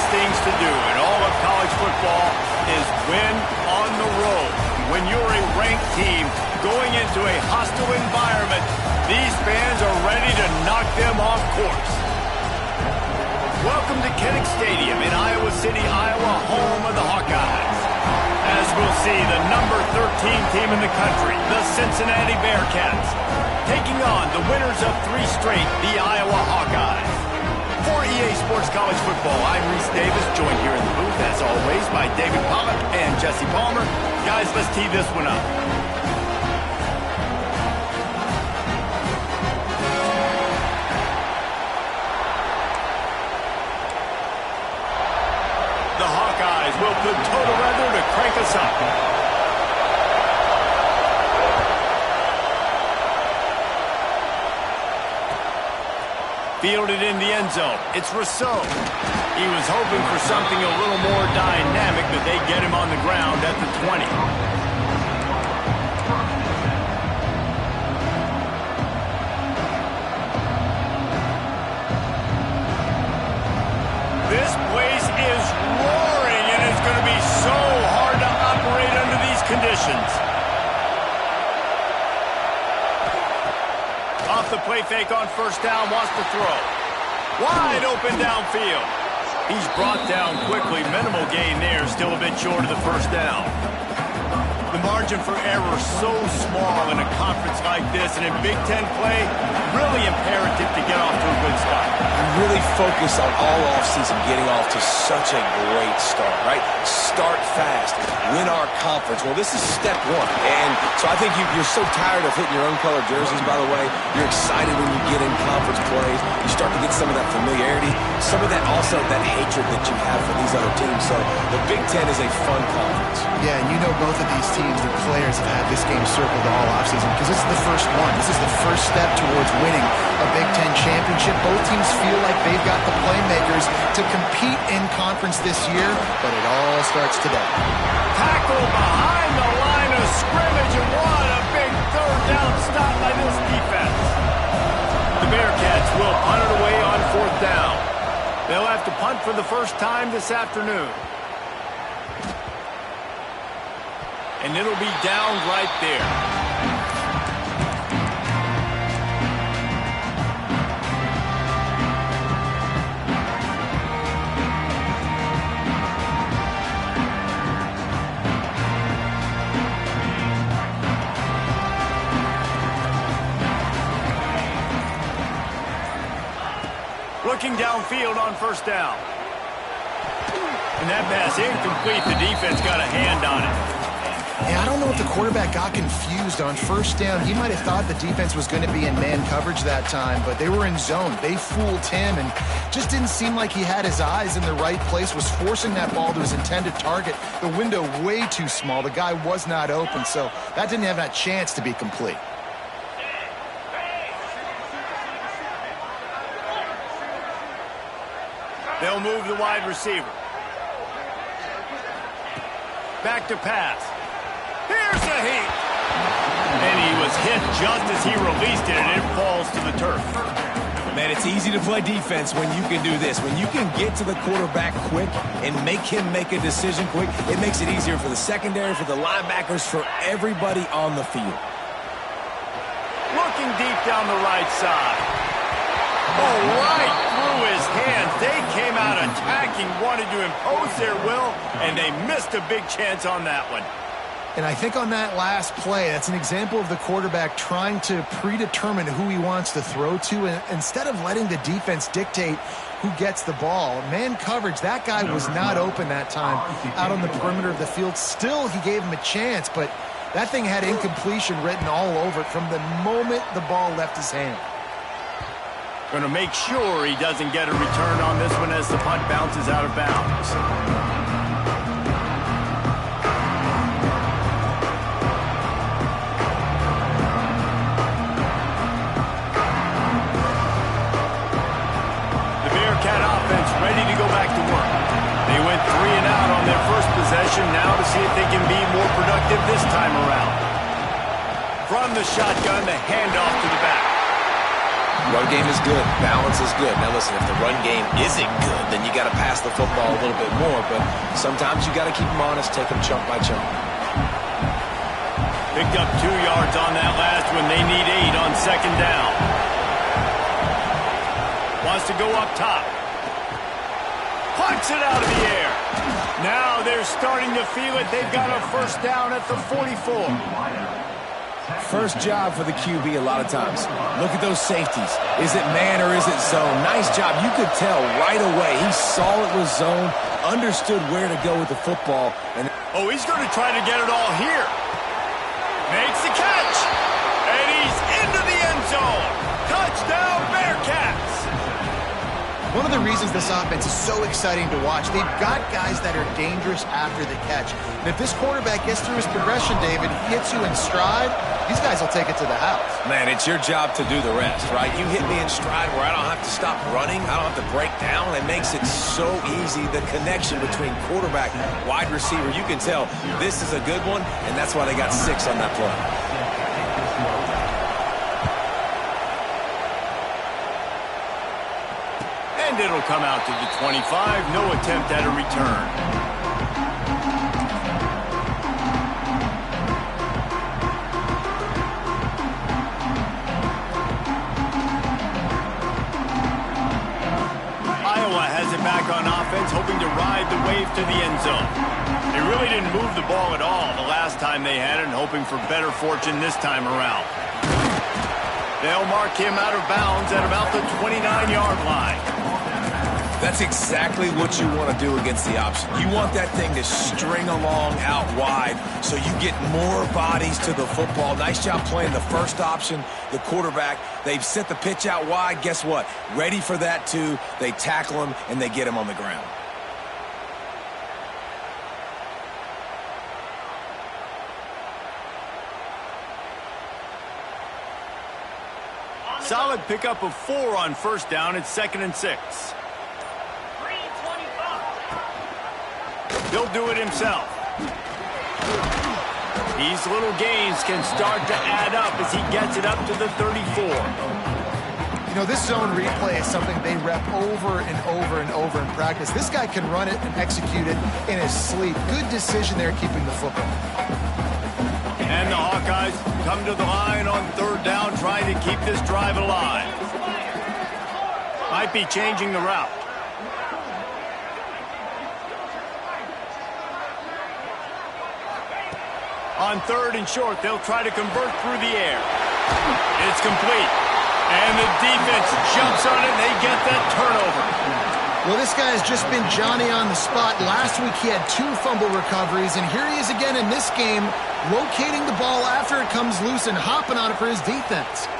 things to do in all of college football is win on the road. When you're a ranked team going into a hostile environment, these fans are ready to knock them off course. Welcome to Kinnick Stadium in Iowa City, Iowa, home of the Hawkeyes. As we'll see, the number 13 team in the country, the Cincinnati Bearcats, taking on the winners of 3 straight, the Iowa Hawkeyes. For EA Sports College Football, I'm Reese Davis, joined here in the booth, as always, by David Pollack and Jesse Palmer. Guys, let's tee this one up. The Hawkeyes will put total weather to crank us up. Fielded in the end zone. It's Rousseau. He was hoping for something a little more dynamic, but they get him on the ground at the 20. This place is roaring, and it's going to be so hard to operate under these conditions. Off the play fake on first down, wants to throw. Wide open downfield. He's brought down quickly. Minimal gain there, still a bit short of the first down. The margin for error so small in a conference like this, and in Big Ten play, really imperative to get off to a good start. We really focus on all offseason getting off to such a great start, right? Start fast, win our conference. Well, this is step one. And so I think you're so tired of hitting your own color jerseys, by the way. You're excited when you get in conference plays. You start to get some of that familiarity, some of that also that hatred that you have for these other teams. So the Big Ten is a fun conference. Yeah, and you know both of these teams, their players have had this game circled all offseason because this is the first one. This is the first step towards winning a Big Ten championship. Both teams feel like they've got the playmakers to compete in conference this year, but it all starts today. Tackle behind the line of scrimmage, and what a big third down stop by this defense. The Bearcats will punt it away on fourth down. They'll have to punt for the first time this afternoon. And it'll be down right there. Looking downfield on first down. And that pass incomplete. The defense got a hand on it. Yeah, I don't know if the quarterback got confused on first down. He might have thought the defense was going to be in man coverage that time, but they were in zone. They fooled him and just didn't seem like he had his eyes in the right place, was forcing that ball to his intended target. The window way too small. The guy was not open, so that didn't have that chance to be complete. They'll move the wide receiver. Back to pass. Here's the heat. And he was hit just as he released it, and it falls to the turf. Man, it's easy to play defense when you can do this. When you can get to the quarterback quick and make him make a decision quick, it makes it easier for the secondary, for the linebackers, for everybody on the field. Looking deep down the right side. Oh, right through his hands. They came out attacking, wanted to impose their will, and they missed a big chance on that one. And I think on that last play, that's an example of the quarterback trying to predetermine who he wants to throw to, and instead of letting the defense dictate who gets the ball. Man coverage, that guy was not open that time out on the perimeter of the field. Still, he gave him a chance, but that thing had incompletion written all over it from the moment the ball left his hand. Going to make sure he doesn't get a return on this one as the punt bounces out of bounds. The Bearcat offense ready to go back to work. They went 3 and out on their first possession, now to see if they can be more productive this time around. From the shotgun, the handoff to the back. Run game is good. Balance is good. Now listen, if the run game isn't good, then you got to pass the football a little bit more. But sometimes you got to keep them honest, take them chunk by chunk. Picked up 2 yards on that last one. They need 8 on second down. Wants to go up top. Punts it out of the air. Now they're starting to feel it. They've got a first down at the 44. First job for the QB a lot of times. Look at those safeties. Is it man or is it zone? Nice job. You could tell right away. He saw it was zone, understood where to go with the football. And oh, he's going to try to get it all here. Makes the catch. And he's into the end zone. Touchdown, Bearcats. One of the reasons this offense is so exciting to watch, they've got guys that are dangerous after the catch. And if this quarterback gets through his progression, David, he hits you in stride, these guys will take it to the house. man, it's your job to do the rest, right? You hit me in stride where I don't have to stop running. I don't have to break down. It makes it so easy. The connection between quarterback, wide receiver, you can tell this is a good one, and that's why they got 6 on that play. And it'll come out to the 25. No attempt at a return. Iowa has it back on offense, hoping to ride the wave to the end zone. They really didn't move the ball at all the last time they had it, and hoping for better fortune this time around. They'll mark him out of bounds at about the 29-yard line. That's exactly what you want to do against the option. You want that thing to string along out wide so you get more bodies to the football. Nice job playing the first option, the quarterback. They've sent the pitch out wide. Guess what? Ready for that too. They tackle him and they get him on the ground. Solid pickup of 4 on first down. It's 2nd and 6. He'll do it himself. These little gains can start to add up as he gets it up to the 34. You know, this zone replay is something they rep over and over and over in practice. This guy can run it and execute it in his sleep. Good decision there keeping the football. And the Hawkeyes come to the line on 3rd down, trying to keep this drive alive. Might be changing the route. On 3rd and short, they'll try to convert through the air. It's complete. And the defense jumps on it, and they get that turnover. Well, this guy has just been Johnny on the spot. Last week he had 2 fumble recoveries, and here he is again in this game, locating the ball after it comes loose and hopping on it for his defense.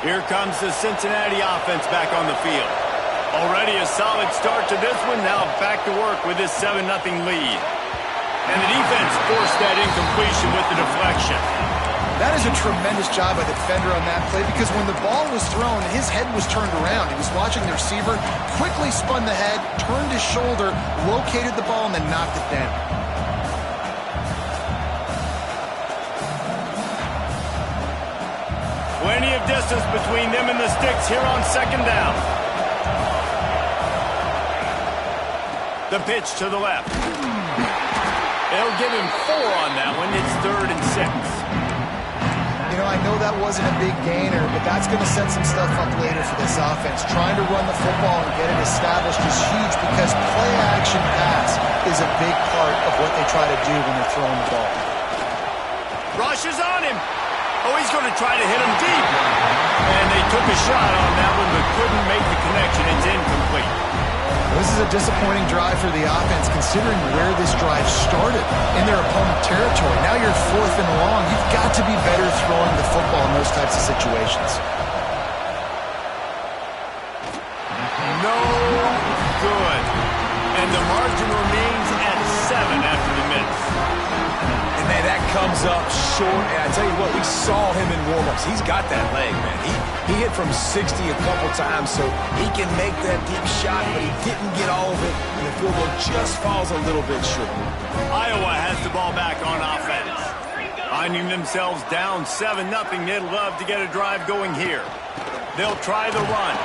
Here comes the Cincinnati offense back on the field. Already a solid start to this one. Now back to work with this 7-0 lead. And the defense forced that incompletion with the deflection. That is a tremendous job by the defender on that play, because when the ball was thrown, his head was turned around. He was watching the receiver, quickly spun the head, turned his shoulder, located the ball, and then knocked it down. Plenty of distance between them and the sticks here on 2nd down. The pitch to the left. They'll give him 4 on that one. It's 3rd and 6. You know, I know that wasn't a big gainer, but that's going to set some stuff up later for this offense. Trying to run the football and get it established is huge, because play-action pass is a big part of what they try to do when they're throwing the ball. Rush is on him. Oh, he's going to try to hit him deep. And they took a shot on that one, but couldn't make the connection. It's incomplete. This is a disappointing drive for the offense, considering where this drive started, in their opponent territory. Now you're 4th and long. You've got to be better throwing the football in those types of situations. No good. And the margin remains at 7 after the miss. And man, that comes up short. And I tell you what, we saw him in warm-ups. He's got that leg, man. He hit from 60 a couple times, so he can make that deep shot, but he didn't get all of it, and the field goal just falls a little bit short. Iowa has the ball back on offense. Finding themselves down 7-0, they'd love to get a drive going here. They'll try the run.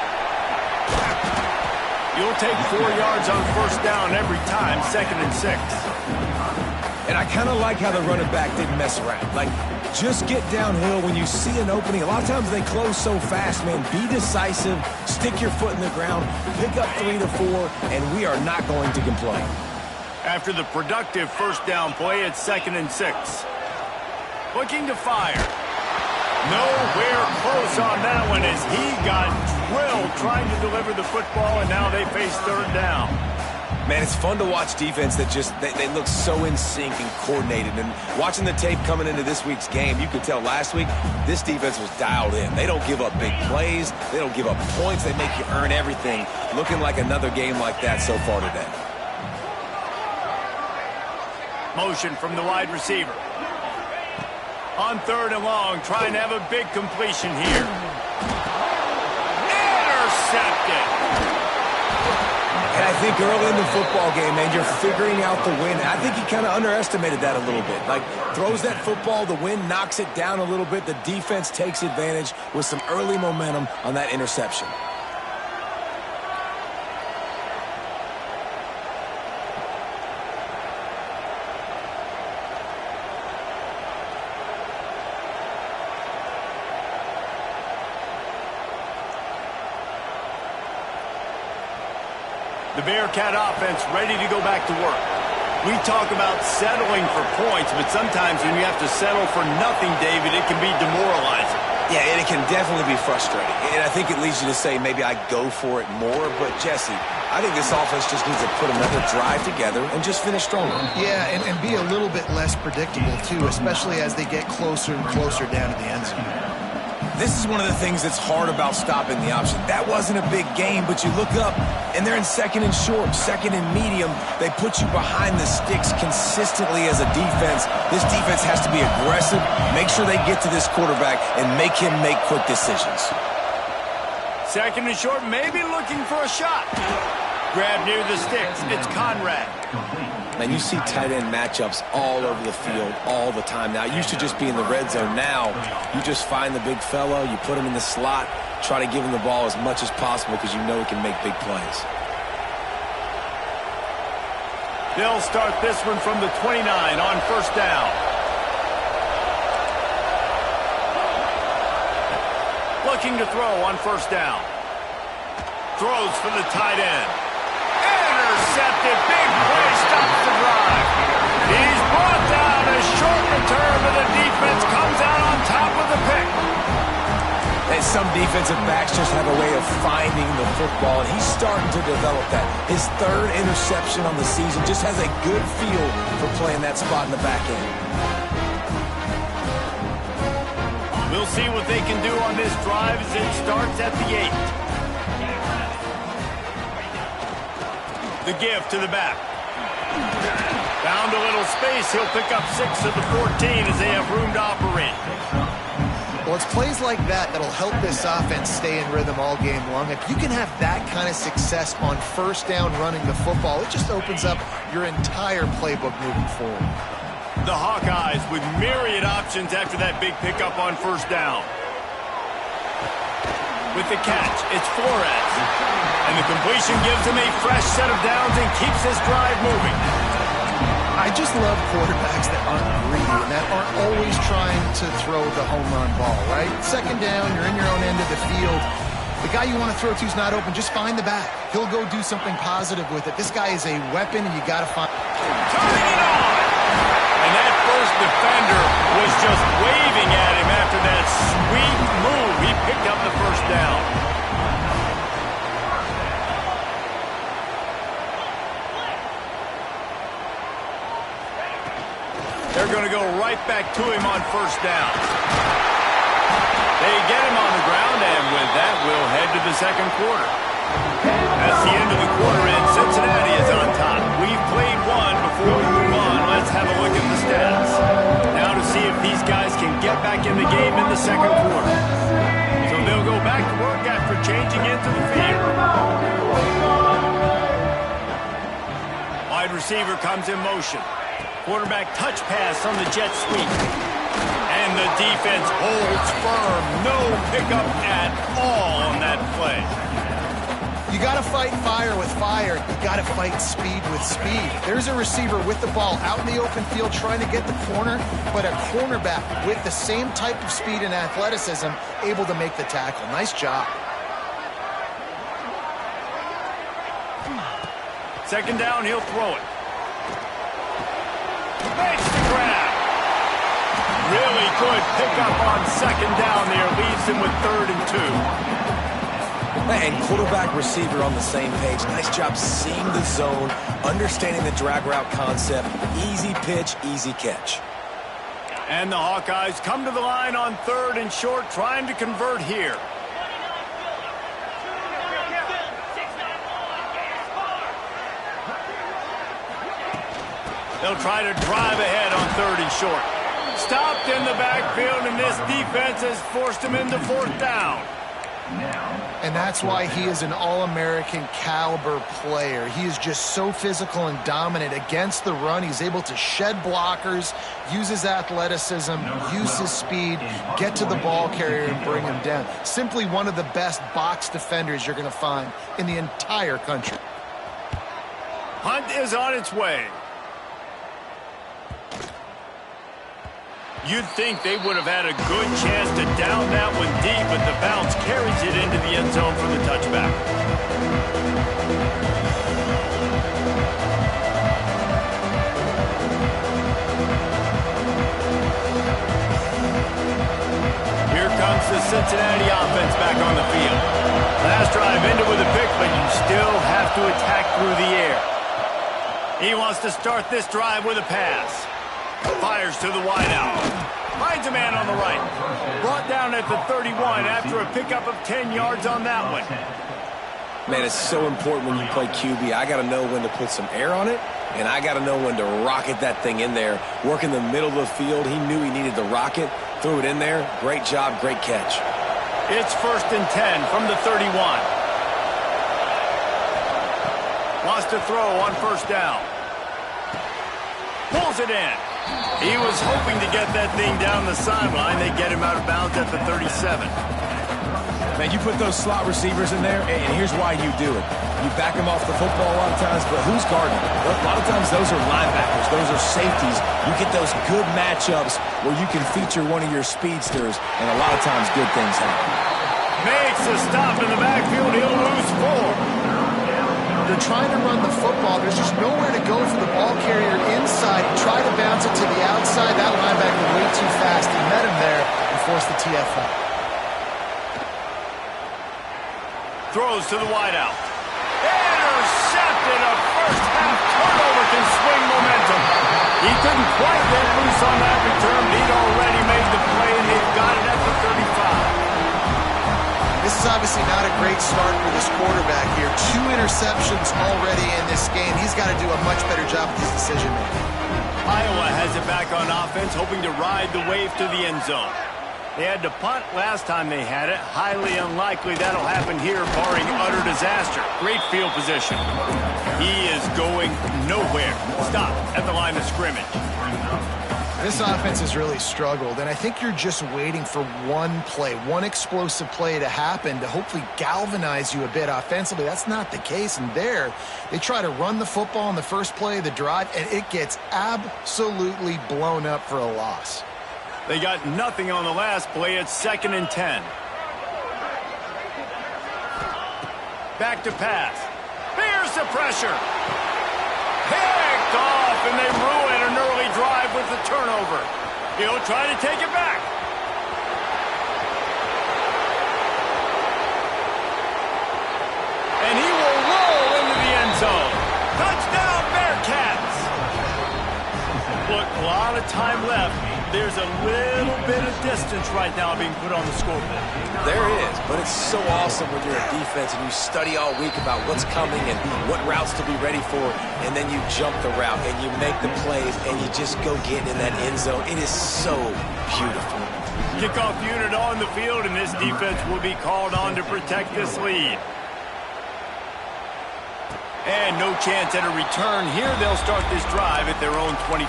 You'll take 4 yards on first down every time, 2nd and 6. And I kind of like how the running back didn't mess around. Like, just get downhill when you see an opening. A lot of times they close so fast, man. Be decisive, stick your foot in the ground, pick up 3 to 4, and we are not going to complain. After the productive first down play, it's 2nd and 6. Looking to fire. Nowhere close on that one as he got drilled trying to deliver the football, and now they face 3rd down. Man, it's fun to watch defense that just, they look so in sync and coordinated. And watching the tape coming into this week's game, you could tell last week this defense was dialed in. They don't give up big plays. They don't give up points. They make you earn everything. Looking like another game like that so far today. Motion from the wide receiver. On 3rd and long, trying to have a big completion here. Intercepted. And I think early in the football game, man, you're figuring out the wind. I think he kind of underestimated that a little bit. Like, throws that football, the wind knocks it down a little bit. The defense takes advantage with some early momentum on that interception. The Bearcat offense ready to go back to work. We talk about settling for points, but sometimes when you have to settle for nothing, David, it can be demoralizing. Yeah, and it can definitely be frustrating. And I think it leads you to say maybe I go for it more. But, Jesse, I think this offense just needs to put another drive together and just finish stronger. Yeah, and be a little bit less predictable, too, especially as they get closer and closer down to the end zone. This is one of the things that's hard about stopping the option. That wasn't a big game, but you look up, and they're in 2nd and short, 2nd and medium. They put you behind the sticks consistently as a defense. This defense has to be aggressive, make sure they get to this quarterback, and make him make quick decisions. 2nd and short, maybe looking for a shot. Grab near the sticks. It's Conrad. Man, you see tight end matchups all over the field all the time now. It used to just be in the red zone. Now, you just find the big fellow, you put him in the slot, try to give him the ball as much as possible because you know he can make big plays. They'll start this one from the 29 on first down. Looking to throw on first down. Throws for the tight end. Intercepted. Big play stops the drive. He's brought down. A short return, but the defense comes out on top of the pick. And some defensive backs just have a way of finding the football, and he's starting to develop that. His 3rd interception on the season, just has a good feel for playing that spot in the back end. We'll see what they can do on this drive as it starts at the 8. The give to the back. Found a little space. He'll pick up 6 of the 14 as they have room to operate. Well, it's plays like that that'll help this offense stay in rhythm all game long. If you can have that kind of success on first down running the football, it just opens up your entire playbook moving forward. The Hawkeyes with myriad options after that big pickup on first down. With the catch, it's Flores. And the completion gives him a fresh set of downs and keeps this drive moving. I just love quarterbacks that aren't greedy and that aren't always trying to throw the home run ball, right? 2nd down, you're in your own end of the field. The guy you want to throw to is not open. Just find the back. He'll go do something positive with it. This guy is a weapon, and you got to find. Turning it on! And that first defender was just waving at him after that sweet move. He picked up the first down. They're going to go right back to him on first down. They get him on the ground, and with that, we'll head to the second quarter. That's the end of the quarter, and Cincinnati is on top. We've played one. Before we move on, let's have a look at the stats. Now to see if these guys can get back in the game in the second quarter. So they'll go back changing into the field. Wide receiver comes in motion. Quarterback touch pass on the jet sweep. And the defense holds firm. No pickup at all on that play. You got to fight fire with fire. You got to fight speed with speed. There's a receiver with the ball out in the open field trying to get the corner, but a cornerback with the same type of speed and athleticism able to make the tackle. Nice job. Second down, he'll throw it. Makes the grab. Really good pickup on second down there. Leaves him with 3rd and 2. And quarterback receiver on the same page. Nice job seeing the zone, understanding the drag route concept. Easy pitch, easy catch. And the Hawkeyes come to the line on 3rd and short, trying to convert here. They'll try to drive ahead on 3rd and short. Stopped in the backfield, and this defense has forced him into 4th down. And that's why he is an All-American caliber player. He is just so physical and dominant against the run. He's able to shed blockers, use his athleticism, use his speed, get to the ball carrier and bring him down. Simply one of the best box defenders you're going to find in the entire country. Hunt is on its way. You'd think they would have had a good chance to down that one deep, but the bounce carries it into the end zone for the touchback. Here comes the Cincinnati offense back on the field. Last drive ended with a pick, but you still have to attack through the air. He wants to start this drive with a pass. Fires to the wideout. Finds a man on the right. Brought down at the 31 after a pickup of 10 yards on that one. Man, it's so important when you play QB. I got to know when to put some air on it, and I got to know when to rocket that thing in there. Work in the middle of the field. He knew he needed to rocket. Threw it in there. Great job, great catch. It's 1st and 10 from the 31. Wants to throw on 1st down. Pulls it in. He was hoping to get that thing down the sideline. They get him out of bounds at the 37. Man, you put those slot receivers in there, and here's why you do it. You back them off the football a lot of times, but who's guarding them? A lot of times those are linebackers. Those are safeties. You get those good matchups where you can feature one of your speedsters, and a lot of times good things happen. Makes a stop in the backfield. He'll lose 4. They're trying to run the football. There's just nowhere to go for the ball carrier inside. Try to bounce it to the outside. That linebacker way too fast. He met him there and forced the TFL. Throws to the wideout. Intercepted. A first-half turnover can swing momentum. He couldn't quite get loose on that return. He'd already made the play, and they've got it at the 35. This is obviously not a great start for this quarterback here. 2 interceptions already in this game. He's got to do a much better job with his decision-making. Iowa has it back on offense, hoping to ride the wave to the end zone. They had to punt last time they had it. Highly unlikely that'll happen here, barring utter disaster. Great field position. He is going nowhere. Stop at the line of scrimmage. This offense has really struggled, and I think you're just waiting for one play, one explosive play to happen to hopefully galvanize you a bit offensively. That's not the case, and there, they try to run the football in the first play of the drive, and it gets absolutely blown up for a loss. They got nothing on the last play. It's 2nd and 10. Back to pass. Here's the pressure. Picked off, and they ruin an early drive with the turnover. He'll try to take it back. And he will roll into the end zone. Touchdown, Bearcats. Look, a lot of time left. There's a little bit of distance right now being put on the scoreboard. There is, but it's so awesome when you're a defense and you study all week about what's coming and what routes to be ready for, and then you jump the route and you make the plays and you just go get in that end zone. It is so beautiful. Kickoff unit on the field, and this defense will be called on to protect this lead. And no chance at a return here. They'll start this drive at their own 25.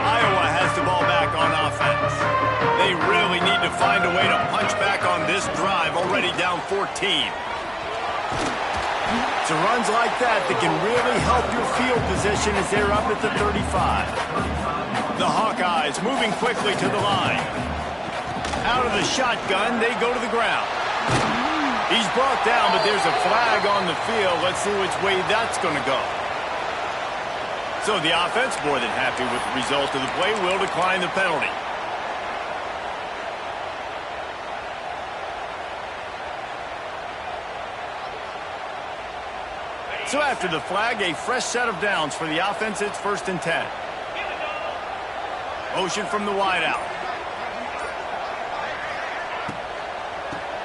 Iowa has the ball back on offense. They really need to find a way to punch back on this drive, already down 14. It's runs like that that can really help your field position as they're up at the 35. The Hawkeyes moving quickly to the line. Out of the shotgun, they go to the ground. He's brought down, but there's a flag on the field. Let's see which way that's going to go. So the offense, more than happy with the result of the play, will decline the penalty. So after the flag, a fresh set of downs for the offense. It's 1st and 10. Motion from the wideout.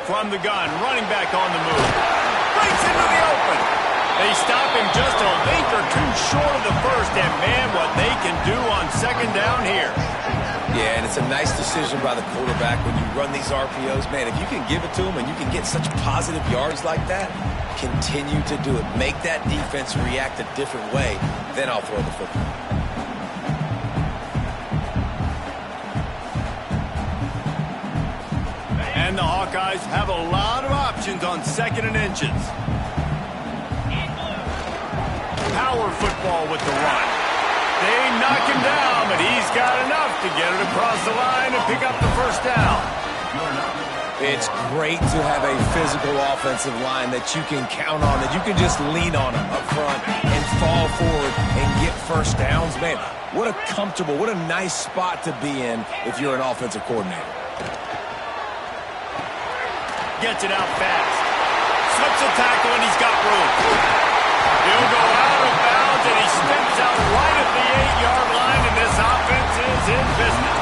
From the gun, running back on the move. Breaks into the open. They stop him just a length or two short of the first, and man, what they can do on 2nd down here. Yeah, and it's a nice decision by the quarterback when you run these RPOs. Man, if you can give it to them and you can get such positive yards like that, continue to do it. Make that defense react a different way, then I'll throw the football. And the Hawkeyes have a lot of options on 2nd and inches. Power football with the run. They knock him down, but he's got enough to get it across the line and pick up the 1st down. It's great to have a physical offensive line that you can count on, that you can just lean on them up front and fall forward and get 1st downs. Man, what a comfortable, what a nice spot to be in if you're an offensive coordinator. Gets it out fast. Slips a tackle, and he's got room. He'll go out of bounds, and he steps out right at the 8-yard line, and this offense is in business.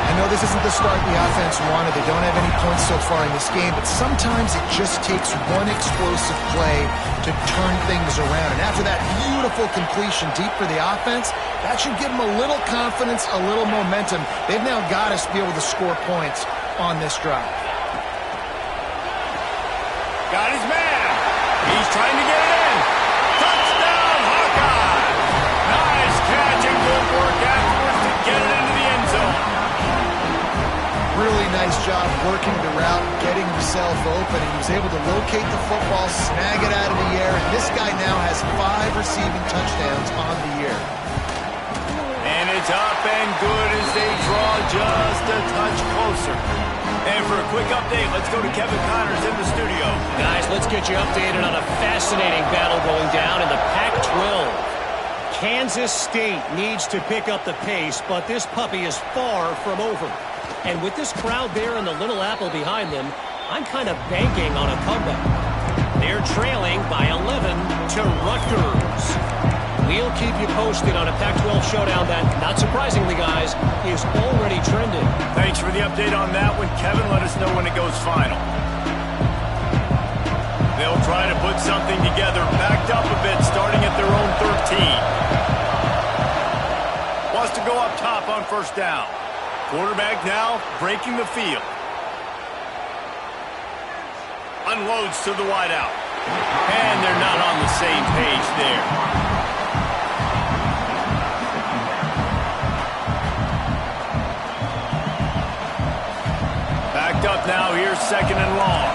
I know this isn't the start the offense wanted. They don't have any points so far in this game, but sometimes it just takes one explosive play to turn things around. And after that beautiful completion deep for the offense, that should give them a little confidence, a little momentum. They've now got to be able to score points on this drive. Got his man. He's trying to get it in. Touchdown, Hawkeye. Nice catch and good work afterwards to get it into the end zone. Really nice job working the route, getting himself open, and he was able to locate the football, snag it out of the air, and this guy now has 5 receiving touchdowns on the year. And it's up and good as they draw just a touch closer. And for a quick update, let's go to Kevin Connors in the studio. Guys, let's get you updated on a fascinating battle going down in the Pac-12. Kansas State needs to pick up the pace, but this puppy is far from over. And with this crowd there and the Little Apple behind them, I'm kind of banking on a comeback. They're trailing by 11 to Rutgers. We'll keep you posted on a Pac-12 showdown that, not surprisingly, guys, is already trending. Thanks for the update on that one, Kevin. Let us know when it goes final. They'll try to put something together, backed up a bit, starting at their own 13. Wants to go up top on 1st down. Quarterback now breaking the field. Unloads to the wideout. And they're not on the same page there. Backed up now, here's 2nd and long.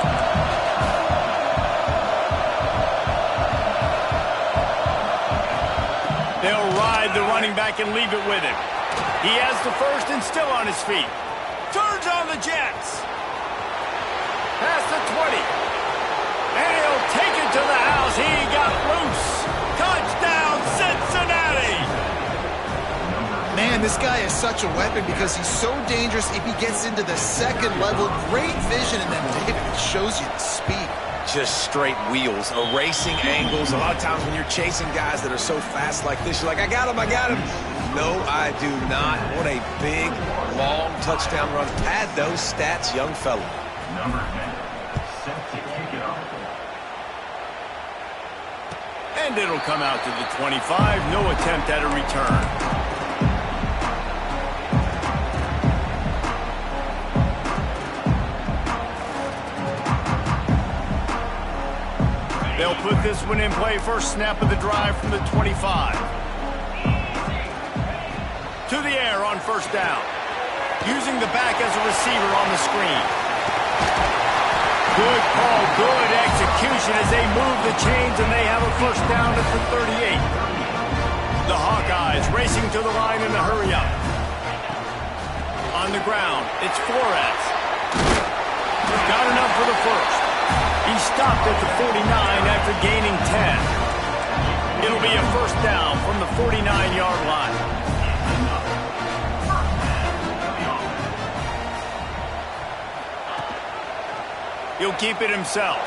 They'll ride the running back and leave it with him. He has the 1st and still on his feet. Turns on the Jets. Past the 20. And he'll take it to the house. He got loose. Touchdown, Cincinnati. Man, this guy is such a weapon because he's so dangerous if he gets into the 2nd level. Great vision, and then David, it shows you the speed. Just straight wheels, erasing angles. A lot of times when you're chasing guys that are so fast like this, you're like, I got him. No, I do not. What a big, long touchdown run. Pad those stats, young fella. Number 10, set to kick it off. And it'll come out to the 25. No attempt at a return. They'll put this one in play. First snap of the drive from the 25. To the air on first down. Using the back as a receiver on the screen. Good call, good execution as they move the chains, and they have a first down at the 38. The Hawkeyes racing to the line in a hurry-up. On the ground, it's Flores. Got enough for the first. He stopped at the 49 after gaining 10. It'll be a first down from the 49-yard line. He'll keep it himself.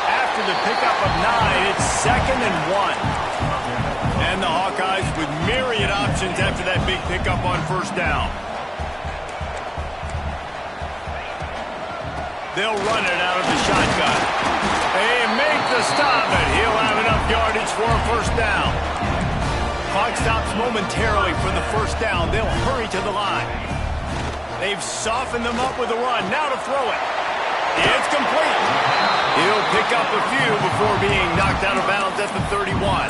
After the pickup of 9, it's 2nd and 1. And the Hawkeyes with myriad options after that big pickup on first down. They'll run it out of the shotgun. They make the stop, but he'll have enough yardage for a first down. Clock stops momentarily for the first down. They'll hurry to the line. They've softened them up with a run. Now to throw it. It's complete. He'll pick up a few before being knocked out of bounds at the 31.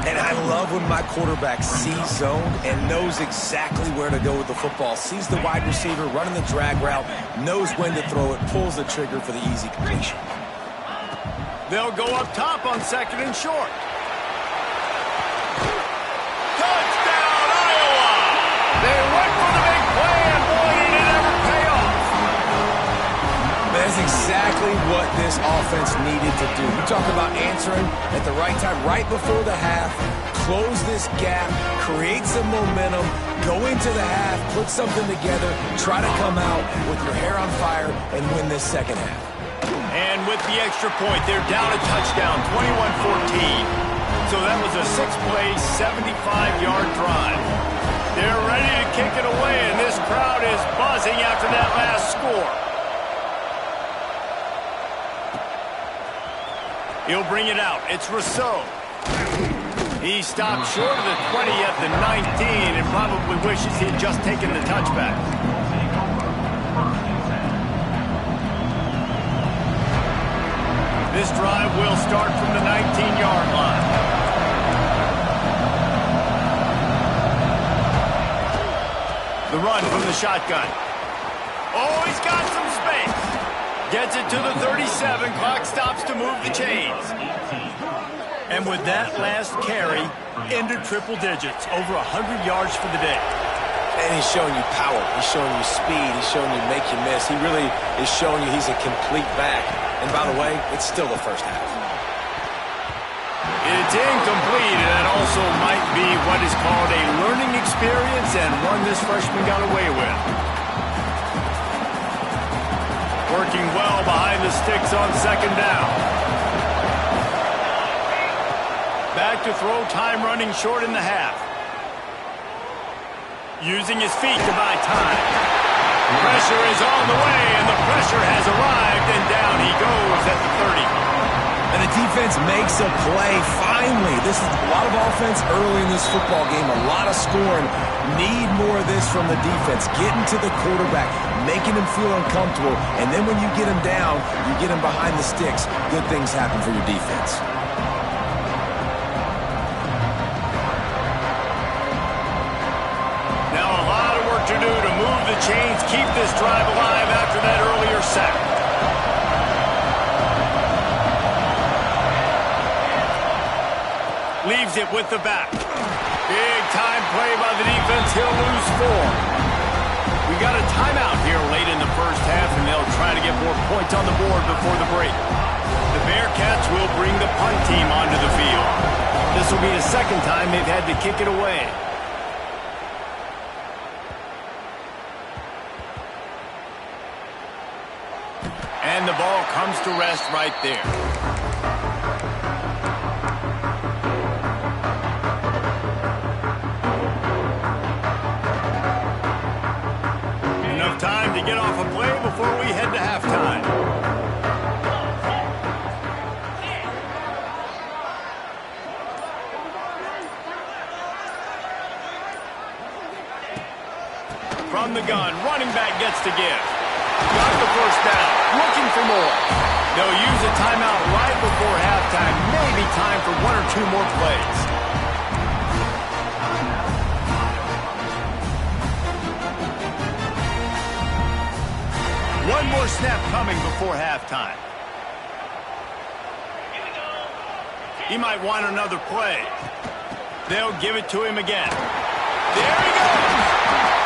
And I love when my quarterback sees zone and knows exactly where to go with the football. Sees the wide receiver running the drag route, knows when to throw it, pulls the trigger for the easy completion. They'll go up top on 2nd and short. Touchdown, Iowa! They went for the big play, and boy, did it ever pay off. That's exactly what this offense needed to do. You talk about answering at the right time, right before the half, close this gap, create some momentum, go into the half, put something together, try to come out with your hair on fire and win this second half. And with the extra point, they're down a touchdown, 21-14. So that was a 6-play, 75-yard drive. They're ready to kick it away, and this crowd is buzzing after that last score. He'll bring it out. It's Rousseau. He stopped short of the 20 at the 19 and probably wishes he had just taken the touchback. This drive will start from the 19-yard line. The run from the shotgun. Oh, he's got some space. Gets it to the 37. Clock stops to move the chains. And with that last carry, into triple digits. Over 100 yards for the day. And he's showing you power. He's showing you speed. He's showing you make you miss. He really is showing you he's a complete back. And by the way, it's still the first half. It's incomplete, and that also might be what is called a learning experience and one this freshman got away with. Working well behind the sticks on second down. Back to throw, time running short in the half. Using his feet to buy time. Pressure is on the way, and the pressure has arrived, and down he goes at the 30. And the defense makes a play, finally. This is a lot of offense early in this football game, a lot of scoring. Need more of this from the defense. Getting to the quarterback, making him feel uncomfortable, and then when you get him down, you get him behind the sticks. Good things happen for your defense. Now a lot of work to do to move the chains, keep this drive alive after that earlier sack. Leaves it with the back. Big time play by the defense. He'll lose 4. We got a timeout here late in the first half, and they'll try to get more points on the board before the break. The Bearcats will bring the punt team onto the field. This will be the second time they've had to kick it away. And the ball comes to rest right there. Enough time to get off a play before we head to halftime. From the gun, running back gets to give. Got the first down, looking for more. They'll use a timeout right before halftime. Maybe time for one or two more plays. One more snap coming before halftime. He might want another play. They'll give it to him again. There he goes.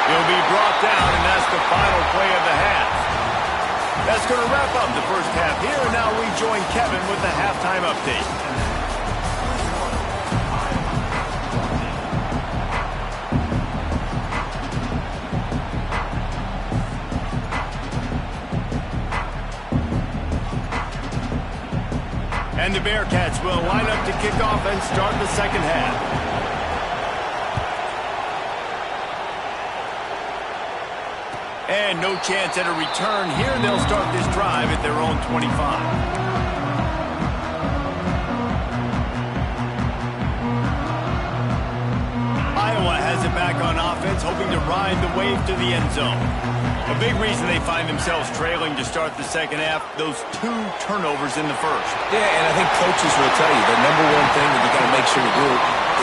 He'll be brought down, and that's the final play of the half. That's going to wrap up the first half here, and now we join Kevin with the halftime update. And the Bearcats will line up to kick off and start the second half. And no chance at a return here. They'll start this drive at their own 25. Iowa has it back on offense, hoping to ride the wave to the end zone. A big reason they find themselves trailing to start the second half, those 2 turnovers in the first. Yeah, and I think coaches will tell you the number one thing that you got to make sure to do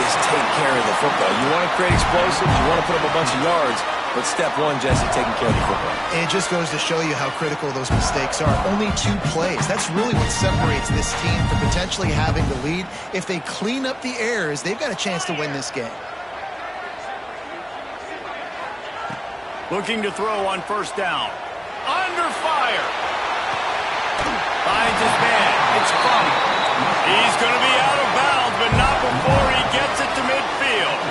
is take care of the football. You want to create explosives, you want to put up a bunch of yards, but step one, Jesse, taking care of the football. And it just goes to show you how critical those mistakes are. Only 2 plays. That's really what separates this team from potentially having the lead. If they clean up the errors, they've got a chance to win this game. Looking to throw on first down. Under fire. Finds his man. It's Crump. He's going to be out of bounds, but not before he gets it to midfield.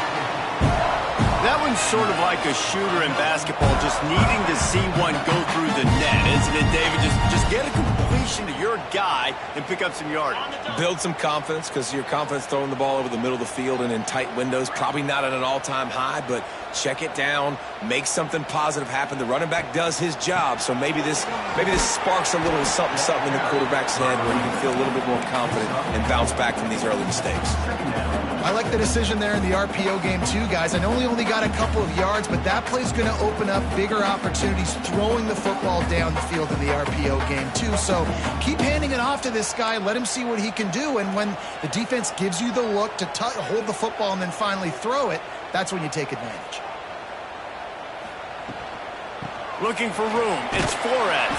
That one's sort of like a shooter in basketball, just needing to see one go through the net, isn't it, David? Just get a completion to your guy and pick up some yardage. Build some confidence, because your confidence throwing the ball over the middle of the field and in tight windows, probably not at an all-time high, but check it down, make something positive happen. The running back does his job, so maybe this sparks a little something in the quarterback's head where he can feel a little bit more confident and bounce back from these early mistakes. I like the decision there in the RPO game too, guys. I know he only got a couple of yards, but that play's going to open up bigger opportunities throwing the football down the field in the RPO game too. So keep handing it off to this guy. Let him see what he can do. And when the defense gives you the look to hold the football and then finally throw it, that's when you take advantage. Looking for room. It's Flores.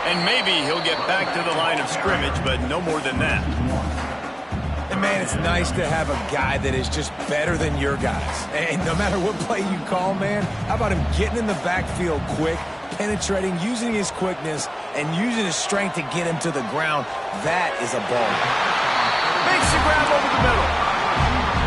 And maybe he'll get back to the line of scrimmage, but no more than that. And, man, it's nice to have a guy that is just better than your guys. And no matter what play you call, man, how about him getting in the backfield quick, penetrating, using his quickness, and using his strength to get him to the ground? That is a ball. Makes the grab over the middle.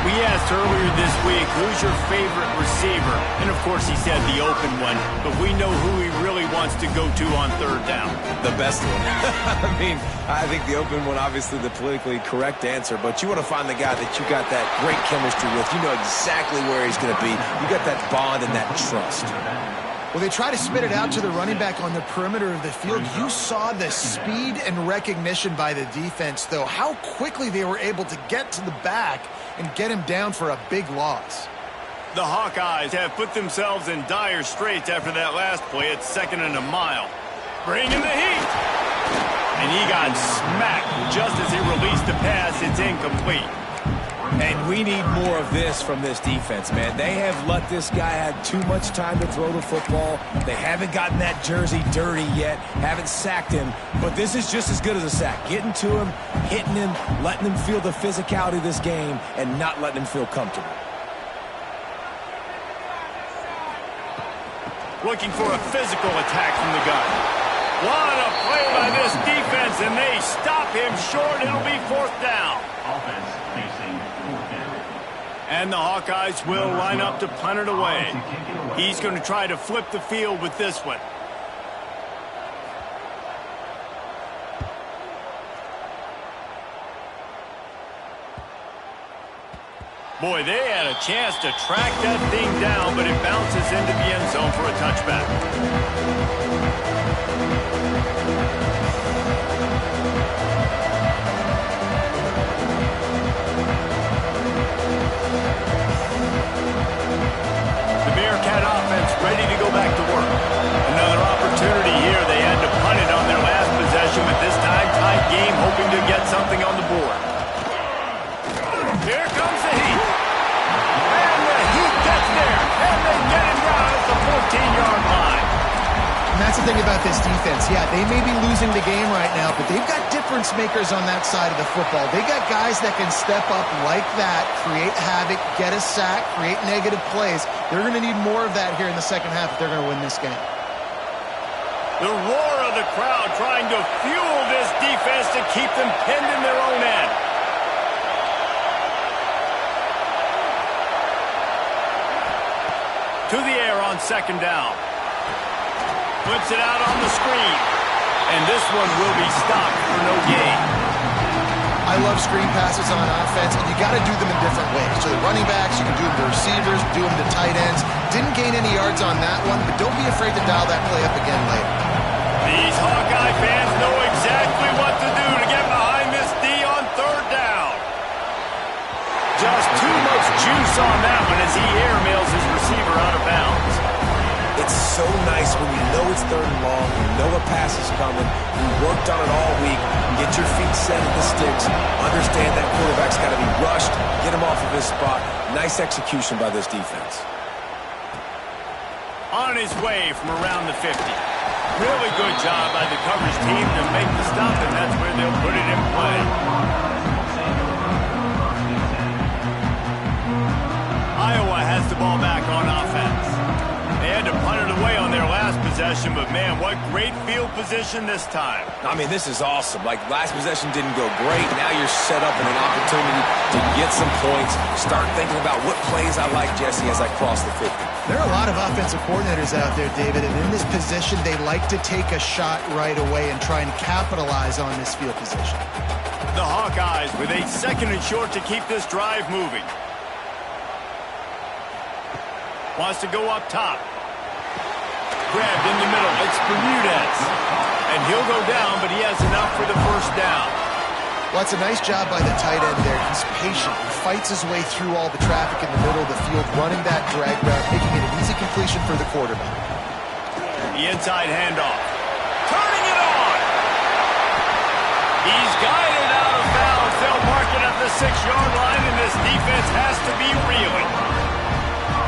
We asked earlier this week, who's your favorite receiver? And, of course, he said the open one, but we know who he really wants to go to on third down. The best one. I mean, I think the open one, obviously the politically correct answer, but you want to find the guy that you got that great chemistry with. You know exactly where he's going to be. You got that bond and that trust. Well, they try to spit it out to the running back on the perimeter of the field. You saw the speed and recognition by the defense, though. How quickly they were able to get to the back and get him down for a big loss. The Hawkeyes have put themselves in dire straits after that last play at 2nd and a mile. Bringing the heat. And he got smacked just as he released the pass. It's incomplete. And we need more of this from this defense, man. They have let this guy have too much time to throw the football. They haven't gotten that jersey dirty yet, haven't sacked him. But this is just as good as a sack. Getting to him, hitting him, letting him feel the physicality of this game, and not letting him feel comfortable. Looking for a physical attack from the gun. What a play by this defense, and they stop him short. It'll be 4th down. Offense facing 4th down. And the Hawkeyes will line up to punt it away. He's going to try to flip the field with this one. Boy, they had a chance to track that thing down, but it bounces into the end zone for a touchback. The Bearcat offense ready to go back And that's the thing about this defense. Yeah, they may be losing the game right now, but they've got difference makers on that side of the football. They got guys that can step up like that, create havoc, get a sack, create negative plays. They're going to need more of that here in the second half if they're going to win this game. The roar of the crowd trying to fuel this defense to keep them pinned in their own end. To the air on second down. Puts it out on the screen. And this one will be stopped for no gain. I love screen passes on offense, and you got to do them in different ways. To the running backs, you can do them to receivers, do them to tight ends. Didn't gain any yards on that one, but don't be afraid to dial that play up again later. These Hawkeye fans know exactly what to do to get behind this D on third down. Just too much juice on that one as he airmails his receiver out of bounds. It's so nice when you know it's third and long, you know a pass is coming, you worked on it all week, get your feet set at the sticks, understand that quarterback's got to be rushed, get him off of his spot. Nice execution by this defense. On his way from around the 50. Really good job by the coverage team to make the stop, and that's where they'll put it in play. Iowa has the ball back on offense. They had to punt it away on their last possession, but man, what great field position this time. I mean, this is awesome. Like, last possession didn't go great. Now you're set up in an opportunity to get some points. Start thinking about what plays I like, Jesse, as I cross the 50. There are a lot of offensive coordinators out there, David, and in this position, they like to take a shot right away and try and capitalize on this field position. The Hawkeyes with a second and short to keep this drive moving. Wants to go up top. Grabbed in the middle. It's Bermudez. And he'll go down, but he has enough for the first down. Well, it's a nice job by the tight end there. He's patient. He fights his way through all the traffic in the middle of the field, running that drag route, making it an easy completion for the quarterback. The inside handoff. Turning it on. He's guided out of bounds. They'll mark it at the 6-yard line, and this defense has to be reeling.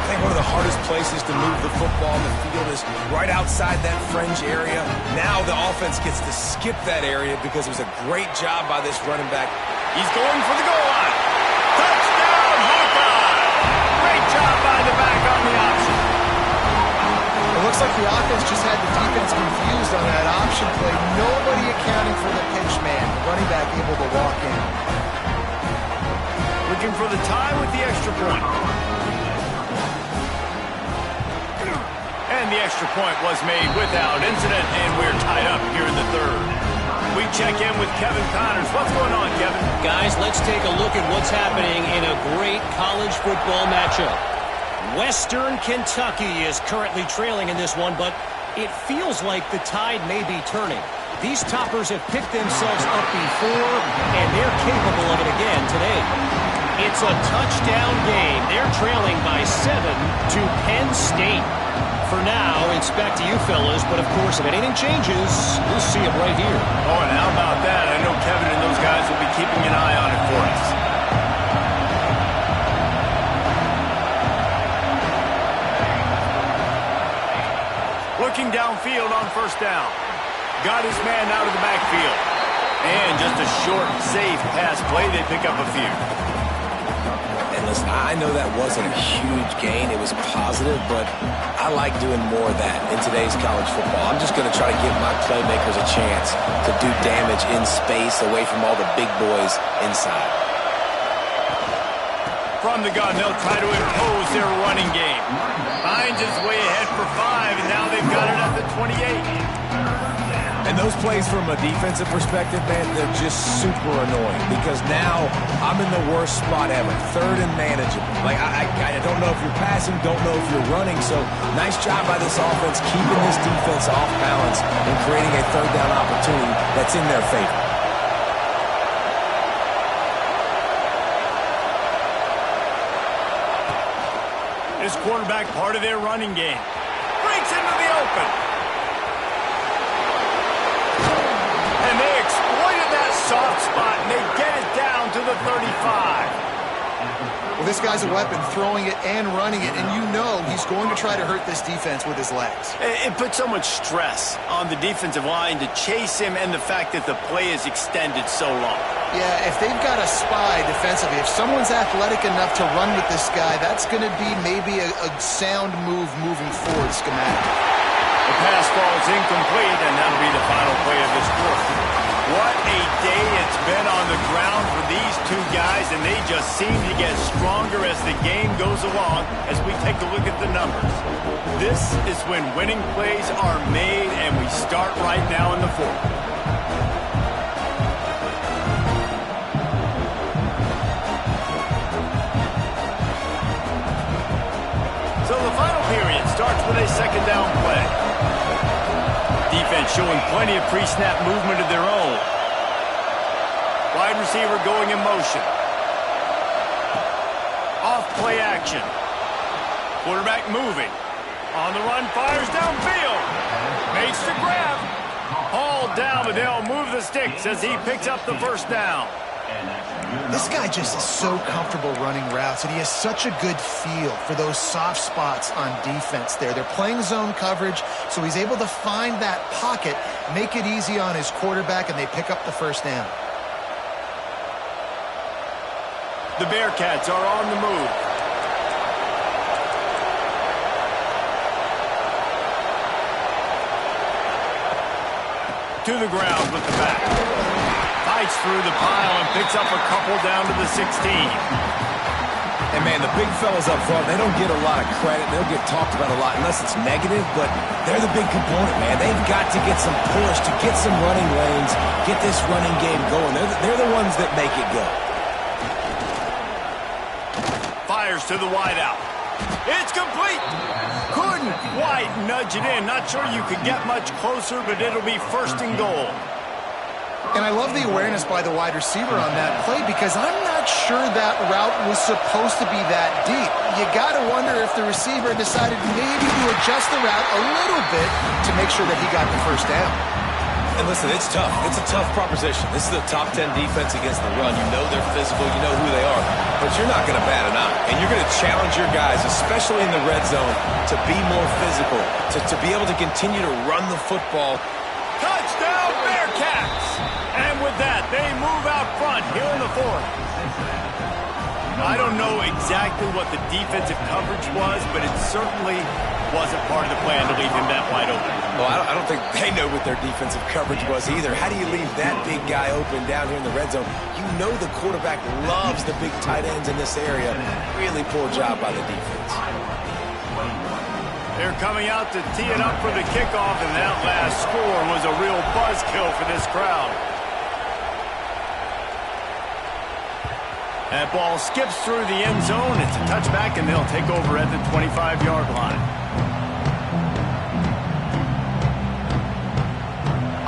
I think one of the hardest places to move the football on the field is right outside that fringe area. Now the offense gets to skip that area because it was a great job by this running back. He's going for the goal line. Touchdown, Hawkeye! Great job by the back on the option. It looks like the offense just had the defense confused on that option play. Nobody accounting for the pitch man. The running back able to walk in. Looking for the tie with the extra point. And the extra point was made without incident, and we're tied up here in the third. We check in with Kevin Connors. What's going on, Kevin? Guys, let's take a look at what's happening in a great college football matchup. Western Kentucky is currently trailing in this one, but it feels like the tide may be turning. These toppers have picked themselves up before, and they're capable of it again today. It's a touchdown game. They're trailing by 7 to Penn State. For now, it's back to you fellas, but of course, if anything changes, we'll see it right here. Oh, and how about that? I know Kevin and those guys will be keeping an eye on it for us. Looking downfield on first down. Got his man out of the backfield. And just a short, safe pass play. They pick up a few. And listen, I know that wasn't a huge gain. It was positive, but I like doing more of that in today's college football. I'm just going to try to give my playmakers a chance to do damage in space away from all the big boys inside. From the gun, they'll try to impose their running game. Finds his way ahead for 5, and now they've got it at the 28. And those plays from a defensive perspective, man, they're just super annoying because now I'm in the worst spot ever. Third and manageable. Like, I don't know if you're passing, don't know if you're running. So nice job by this offense keeping this defense off balance and creating a third down opportunity that's in their favor. This quarterback part of their running game. Breaks into the open. And they exploited that soft spot, and they get it down to the 35. Well, this guy's a weapon, throwing it and running it, and you know he's going to try to hurt this defense with his legs. It puts so much stress on the defensive line to chase him and the fact that the play is extended so long. Yeah, if they've got a spy defensively, if someone's athletic enough to run with this guy, that's going to be maybe a sound move moving forward schematic. The pass falls incomplete, and that'll be the final play of this quarter. What a day it's been on the ground for these two guys, and they just seem to get stronger as the game goes along as we take a look at the numbers. This is when winning plays are made, and we start right now in the fourth. So the final period starts with a second down play. Defense showing plenty of pre-snap movement of their own. Wide receiver going in motion. Off play action. Quarterback moving. On the run, fires downfield. Makes the grab. Hauled down, but they'll move the sticks as he picks up the first down. This guy just is so comfortable running routes, and he has such a good feel for those soft spots on defense there. They're playing zone coverage, so he's able to find that pocket, make it easy on his quarterback, and they pick up the first down. The Bearcats are on the move. To the ground with the back. Fights through the pile and picks up a couple down to the 16. And, man, the big fellas up front, they don't get a lot of credit. They'll get talked about a lot unless it's negative, but they're the big component, man. They've got to get some push, to get some running lanes, get this running game going. They're the ones that make it go. Fires to the wideout. It's complete. Couldn't quite nudge it in. Not sure you could get much closer, but it'll be first and goal. And I love the awareness by the wide receiver on that play because I'm not sure that route was supposed to be that deep. You got to wonder if the receiver decided maybe to adjust the route a little bit to make sure that he got the first down. And listen, it's tough. It's a tough proposition. This is a top 10 defense against the run. You know they're physical. You know who they are. But you're not going to bat an eye. And you're going to challenge your guys, especially in the red zone, to be more physical, to be able to continue to run the football. Touchdown, Bearcats! And with that, they move out front here in the fourth. I don't know exactly what the defensive coverage was, but it certainly wasn't part of the plan to leave him that wide open. Well, I don't think they know what their defensive coverage was either. How do you leave that big guy open down here in the red zone? You know the quarterback loves the big tight ends in this area. Really poor job by the defense. They're coming out to tee it up for the kickoff, and that last score was a real buzzkill for this crowd. That ball skips through the end zone. It's a touchback, and they'll take over at the 25-yard line.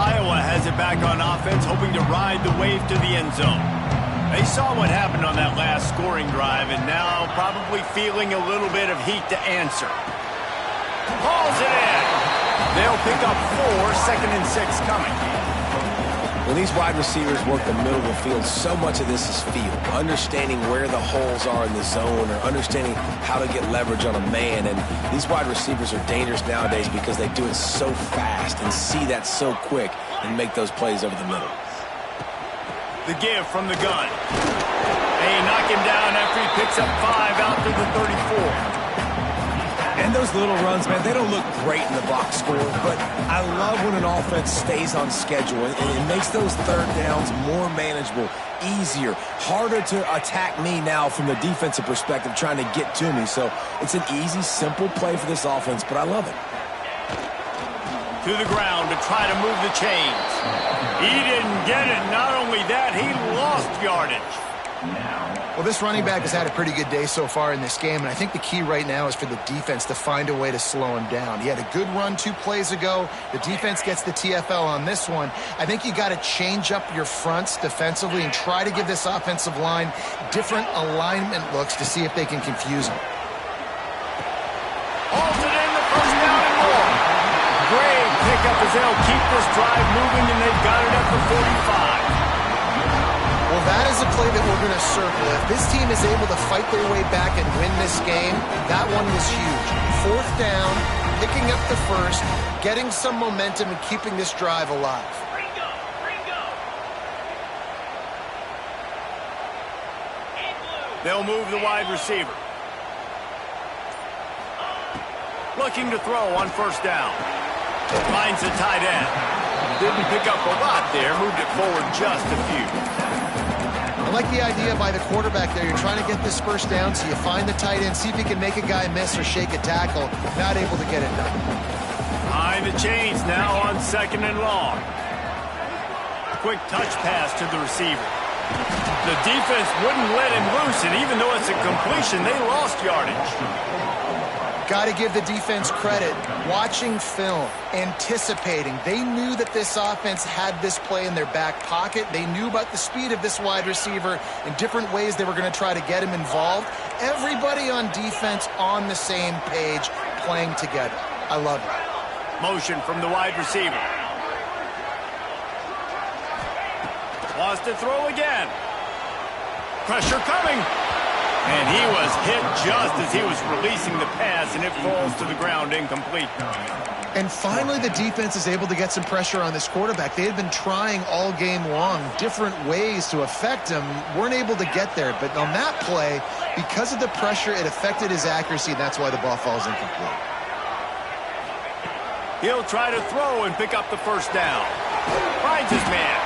Iowa has it back on offense, hoping to ride the wave to the end zone. They saw what happened on that last scoring drive, and now probably feeling a little bit of heat to answer. Hauls it in. They'll pick up 4, 2nd and 6 coming. When these wide receivers work the middle of the field, so much of this is feel. Understanding where the holes are in the zone or understanding how to get leverage on a man. And these wide receivers are dangerous nowadays because they do it so fast and see that so quick and make those plays over the middle. The give from the gun. They knock him down after he picks up 5 out to the 34. And those little runs, man, they don't look great in the box score, but I love when an offense stays on schedule and it makes those third downs more manageable, easier, harder to attack me now from the defensive perspective trying to get to me. So it's an easy, simple play for this offense, but I love it. To the ground to try to move the chains. He didn't get it. Not only that, he lost yardage. Well, this running back has had a pretty good day so far in this game, and I think the key right now is for the defense to find a way to slow him down. He had a good run 2 plays ago. The defense gets the TFL on this one. I think you got to change up your fronts defensively and try to give this offensive line different alignment looks to see if they can confuse him. Holds it in, the first down and more. Great pickup as they'll keep this drive moving, and they've got it at the 45. Well, that is a play that we're going to circle. If this team is able to fight their way back and win this game, that one was huge. 4th down, picking up the first, getting some momentum and keeping this drive alive. They'll move the wide receiver. Looking to throw on 1st down. Finds the tight end. Didn't pick up a lot there. Moved it forward just a few. I like the idea by the quarterback there. You're trying to get this 1st down, so you find the tight end, see if he can make a guy miss or shake a tackle. Not able to get it done. Behind the chains now on 2nd and long. Quick touch pass to the receiver. The defense wouldn't let him loose, and even though it's a completion, they lost yardage. Got to give the defense credit. Watching film, anticipating. They knew that this offense had this play in their back pocket. They knew about the speed of this wide receiver in different ways they were going to try to get him involved. Everybody on defense on the same page, playing together. I love it. Motion from the wide receiver. Wants to throw again. Pressure coming. And he was hit just as he was releasing the pass, and it falls to the ground incomplete. And finally, the defense is able to get some pressure on this quarterback. They had been trying all game long different ways to affect him. Weren't able to get there. But on that play, because of the pressure, it affected his accuracy, and that's why the ball falls incomplete. He'll try to throw and pick up the 1st down. Finds his man.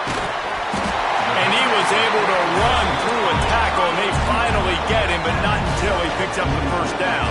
And he was able to run through a tackle, and they finally get him, but not until he picks up the 1st down.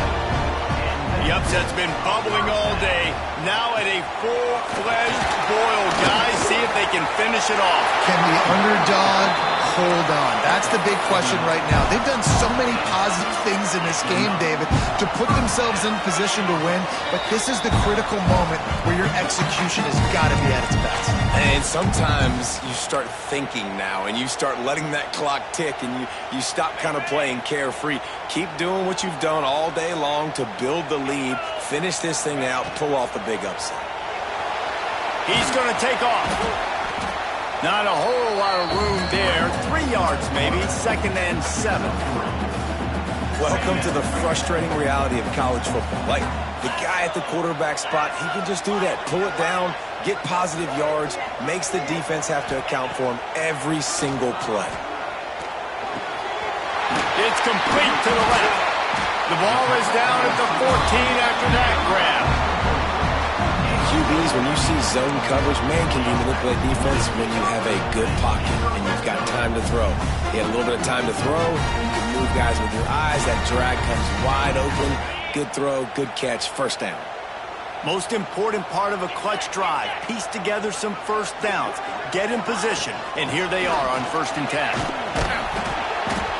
The upset's been bubbling all day. Now at a full-fledged boil. Guys, see if they can finish it off. Can the underdog hold on? That's the big question right now. They've done so many positive things in this game, David, to put themselves in position to win, but this is the critical moment where your execution has got to be at its best. And sometimes you start thinking now, and you start letting that clock tick, and you stop kind of playing carefree. Keep doing what you've done all day long to build the lead, finish this thing out, pull off the big upset. He's going to take off. Not a whole lot of room there. 3 yards maybe, 2nd and 7. Welcome to the frustrating reality of college football. Like, the guy at the quarterback spot, he can just do that. Pull it down, get positive yards, makes the defense have to account for him every single play. It's complete to the left. The ball is down at the 14 after that grab. QBs, when you see zone coverage, man, can you manipulate defense when you have a good pocket and you've got time to throw. You had a little bit of time to throw. You can move guys with your eyes. That drag comes wide open. Good throw, good catch, 1st down. Most important part of a clutch drive. Piece together some 1st downs. Get in position. And here they are on 1st and 10.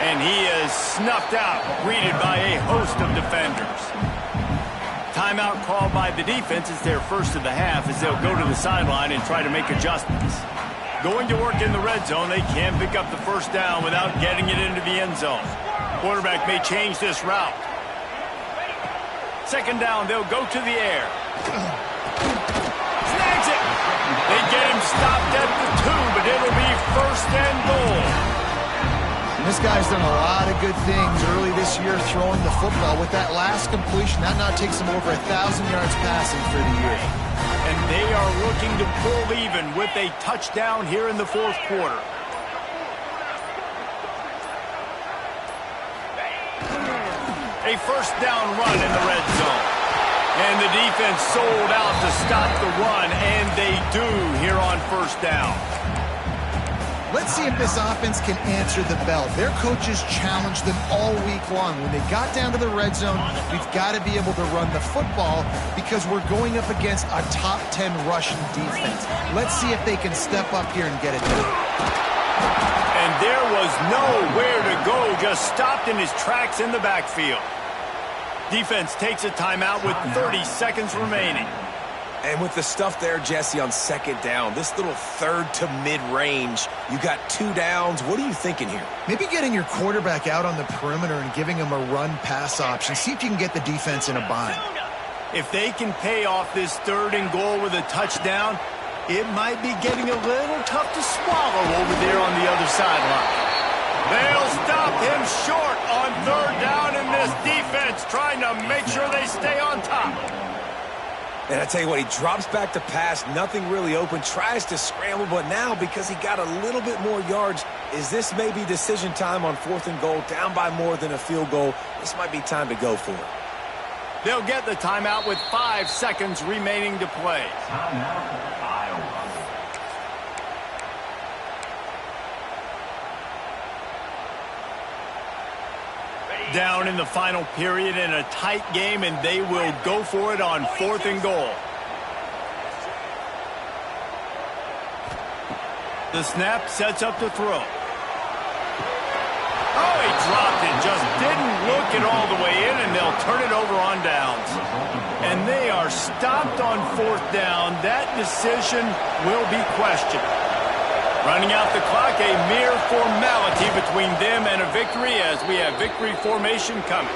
And he is snuffed out, greeted by a host of defenders. Timeout called by the defense is their first of the half as they'll go to the sideline and try to make adjustments. Going to work in the red zone, they can pick up the 1st down without getting it into the end zone. Quarterback may change this route. 2nd down, they'll go to the air. Snags it! They get him stopped at the 2, but it'll be 1st and goal. This guy's done a lot of good things early this year throwing the football. With that last completion, that now takes him over 1,000 yards passing for the year. And they are looking to pull even with a touchdown here in the 4th quarter. A 1st down run in the red zone. And the defense sold out to stop the run, and they do here on 1st down. Let's see if this offense can answer the bell. Their coaches challenged them all week long. When they got down to the red zone, we've got to be able to run the football because we're going up against a top 10 Russian defense. Let's see if they can step up here and get it done. And there was nowhere to go, just stopped in his tracks in the backfield. Defense takes a timeout with 30 seconds remaining. And with the stuff there, Jesse, on 2nd down, this little 3rd to mid-range, you got 2 downs. What are you thinking here? Maybe getting your quarterback out on the perimeter and giving him a run-pass option. See if you can get the defense in a bind. If they can pay off this 3rd and goal with a touchdown, it might be getting a little tough to swallow over there on the other sideline. They'll stop him short on third down in this defense, trying to make sure they stay on top. And I tell you what, he drops back to pass, nothing really open, tries to scramble, but now because he got a little bit more yards, is this maybe decision time on 4th and goal, down by more than a field goal? This might be time to go for it. They'll get the timeout with 5 seconds remaining to play. Timeout, Iowa. Down in the final period in a tight game, and they will go for it on 4th and goal. The snap sets up to throw. Oh, he dropped it. Just didn't look it all the way in, and they'll turn it over on downs. And they are stopped on 4th down. That decision will be questioned. Running out the clock, a mere formality between them and a victory as we have victory formation coming.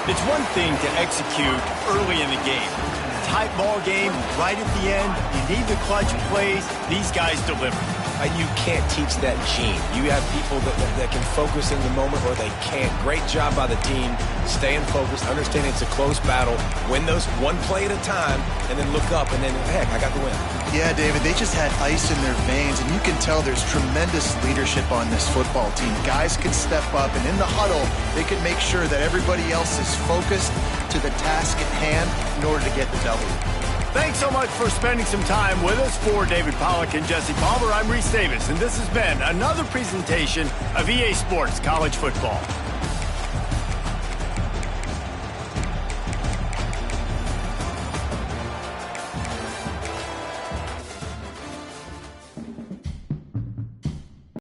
It's one thing to execute early in the game. Tight ball game, right at the end, you need the clutch plays. These guys deliver. You can't teach that gene. You have people that can focus in the moment or they can't. Great job by the team, staying focused, understanding it's a close battle, win those one play at a time, and then look up, and then, heck, I got the win. Yeah, David, they just had ice in their veins, and you can tell there's tremendous leadership on this football team. Guys can step up, and in the huddle, they can make sure that everybody else is focused to the task at hand in order to get the W. Thanks so much for spending some time with us. For David Pollack and Jesse Palmer, I'm Reese Davis, and this has been another presentation of EA Sports College Football.